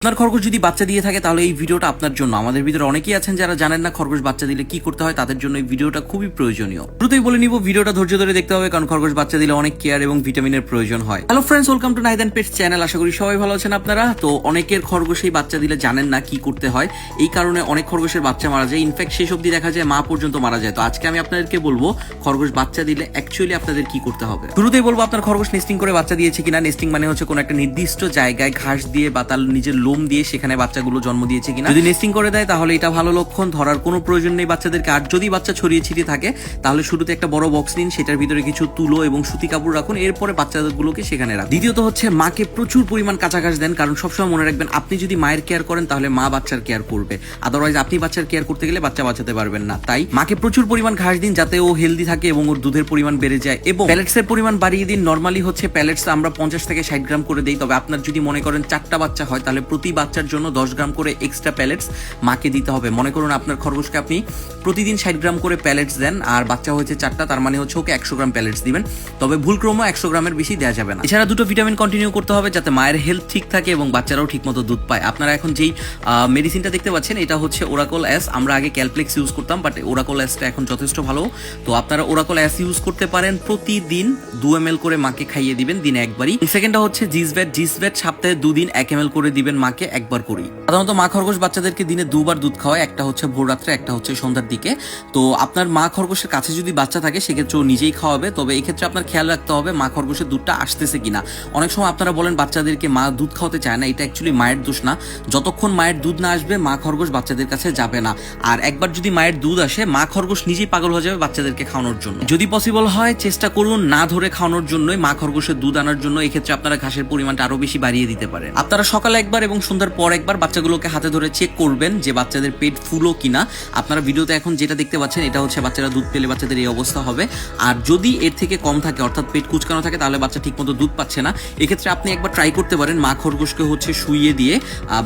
আপনার খরগোশ যদি বাচ্চা দিয়ে থাকে তাহলে এই ভিডিওটা আপনার জন্য। আমাদের ভিতরে অনেকেই আছেন যারা জানেন না খরগোশ বাচ্চা দিলে কি করতে হয়, তাদের জন্য এই ভিডিওটা খুবই প্রয়োজনীয়। শুরুতেই বলে নিব ভিডিওটা ধৈর্য ধরে দেখতে হবে, কারণ খরগোশ বাচ্চা দিলে অনেক কেয়ার এবং ভিটামিনের প্রয়োজন হয়। Hello friends, welcome to Nahid and pets channel. আশা করি সবাই ভালো আছেন আপনারা। তো অনেকের খরগোশেই বাচ্চা দিলে জানেন না কি করতে হয়, এই কারণে অনেক খরগোশের বাচ্চা মারা যায়। ইনফ্যাক্ট শেষ অবধি দেখা যায় মা পর্যন্ত মারা যায়। তো আজকে আমি আপনাদেরকে বলবো খরগোশ বাচ্চা দিলে অ্যাকচুয়ালি আপনাদের কি করতে হবে। শুরুতেই বলবো আপনার খরগোশ নেস্টিং করে বাচ্চা দিয়েছে কিনা। নেস্টিং মানে হচ্ছে কোনো একটা নির্দিষ্ট জায়গায় ঘাস দিয়ে বা তার নিজের লোম দিয়ে সেখানে বাচ্চাগুলো জন্ম দিয়েছে কিনা। যদি নেস্টিং করে দেয় তাহলে এটা ভালো লক্ষণ, ধরার কোনো প্রয়োজন নেই বাচ্চাদেরকে। আর যদি বাচ্চা ছড়িয়ে ছিটিয়ে থাকে তাহলে শুরুতে একটা বড় বক্স নিন, সেটার ভিতরে কিছু তুলো এবং সুতি কাপড় রাখুন, এরপরে বাচ্চাগুলোকে সেখানে রাখুন। দ্বিতীয়ত হচ্ছে মাকে প্রচুর পরিমাণ কাঁচা ঘাস দেন, কারণ সবসময় মনে রাখবেন আপনি যদি মায়ের কেয়ার করেন তাহলে মা বাচ্চার কেয়ার করবে, আদারওয়াইজ আপনি বাচ্চার কেয়ার করতে গেলে বাচ্চা বাঁচাতে পারবেন না। তাই মাকে প্রচুর পরিমাণ ঘাস দিন যাতে ও হেলদি থাকে এবং ওর দুধের পরিমাণ বেড়ে যায়, এবং প্যালেটসের পরিমাণ বাড়িয়ে দিন। নর্মালি হচ্ছে প্যালেটস আমরা 50 থেকে 60 গ্রাম করে দিই, তবে আপনার যদি মনে করেন 4টা বাচ্চা হয় তাহলে প্রতি বাচ্চার জন্য 10 গ্রাম করে এক্সট্রা প্যালেটস মাকে দিতে হবে। মনে করুন আপনার খরগোশকে আপনি প্রতিদিন 60 গ্রাম করে প্যালেটস দেন আর বাচ্চা হয়েছে 4টা, তার মানে হচ্ছে ওকে 100 গ্রাম প্যালেটস দিবেন, তবে ভুলক্রমে 100 গ্রামের বেশি দেওয়া যাবে না। এছাড়া দুটো ভিটামিন কন্টিনিউ করতে হবে যাতে মায়ের হেলথ ঠিক থাকে এবং বাচ্চারাও ঠিকমতো দুধ পায়। আপনারা এখন যেই মেডিসিনটা দেখতে পাচ্ছেন এটা হচ্ছে ওরাকল এস। আমরা আগে ক্যালপ্লেক্স ইউজ করতাম, বাট ওরাকল এসটা এখন যথেষ্ট ভালো। তো আপনারা ওরাকল এস ইউজ করতে পারেন। প্রতিদিন 2 ml করে মাকে খাইয়ে দিবেন দিনে একবারই। সেকেন্ডটা হচ্ছে জিসভেট সপ্তাহে 2 দিন 1 ml করে দিবেন মাকে একবার করেই। সাধারণত মা খরগোশ বাচ্চাদেরকে দিনে 2 বার দুধ খাওয়ায়, একটা হচ্ছে ভোর রাত্রে, একটা হচ্ছে সন্ধ্যার দিকে। তো আপনার মা খরগোশের কাছে যদি বাচ্চা থাকে সেক্ষেত্রে ও নিজেই খাওয়াবে, তবে এই ক্ষেত্রে আপনার খেয়াল রাখতে হবে মা খরগোশের দুধটা আসতেছে কিনা। অনেক সময় আপনারা বলেন বাচ্চাদেরকে মা দুধ খাওয়াতে চায় না, এটা অ্যাকচুয়ালি মায়ের দোষ না। যতক্ষণ মায়ের দুধ না আসবে মা খরগোশ বাচ্চাদের কাছে যাবে না। আর একবার যদি মায়ের দুধ আসে মা খরগোশ নিজেই পাগল হয়ে যাবে বাচ্চাদেরকে খাওয়ানোর জন্য। যদি পসিবল হয় চেষ্টা করুন না ধরে খাওয়ানোর জন্যই, মা খরগোশের দুধ আনার জন্য। এই ক্ষেত্রে আপনারা ঘাসের পরিমাণটা আরো বেশি বাড়িয়ে দিতে পারেন। আপনারা সকালে একবার এবং সন্ধ্যার পর একবার বাচ্চাগুলোকে হাতে ধরে চেক করবেন যে বাচ্চাদের পেট ফুলো কিনা। আপনারা ভিডিওতে এখন যেটা দেখতে পাচ্ছেন এটা হচ্ছে বাচ্চারা দুধ পেলে বাচ্চাদের এই অবস্থা হবে। আর যদি এর থেকে কম থাকে অর্থাৎ পেট কুচকানো থাকে তাহলে বাচ্চা ঠিকমতো দুধ পাচ্ছে না। এক্ষেত্রে আপনি একবার ট্রাই করতে পারেন মা খরগোশকে হচ্ছে শুইয়ে দিয়ে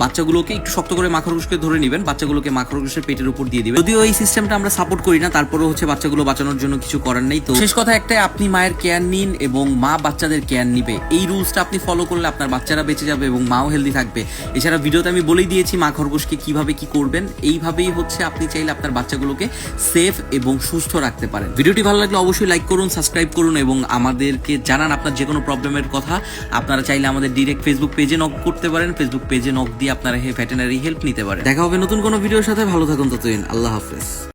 বাচ্চাগুলোকে একটু শক্ত করে মা খরগোশকে ধরে নেবেন, বাচ্চাগুলোকে মা খরগোশের পেটের উপর দিয়ে দিবেন। যদিও এই সিস্টেমটা আমরা সাপোর্ট করি না, তারপরেও হচ্ছে বাচ্চাগুলো বাঁচানোর জন্য কিছু করার নেই। তো শেষ কথা একটাই, আপনি মায়ের কেয়ার নিন এবং মা বাচ্চাদের কেয়ার নিবে। এই রুলসটা আপনি ফলো করলে আপনার বাচ্চারা বেঁচে যাবে এবং মাও হেলদি থাকবে। এছাড়া ভিডিওতে আমি বলেই দিয়েছি মা খরগোশকে কিভাবে কি করবেন। এইভাবেই হচ্ছে আপনি চাইলে আপনার বাচ্চাগুলোকে সেফ এবং সুস্থ রাখতে পারেন। ভিডিওটি ভালো লাগলে অবশ্যই লাইক করুন, সাবস্ক্রাইব করুন এবং আমাদেরকে জানান আপনার যে কোনো প্রবলেমের কথা। আপনারা চাইলে আমাদের ডিরেক্ট ফেসবুক পেজে নক করতে পারেন, ফেসবুক পেজে নক দিয়ে আপনারা ভেটেরিনারি হেল্প নিতে পারেন। দেখা হবে নতুন কোনো ভিডিওর সাথে। ভালো থাকুন ততদিন, আল্লাহ হাফেজ।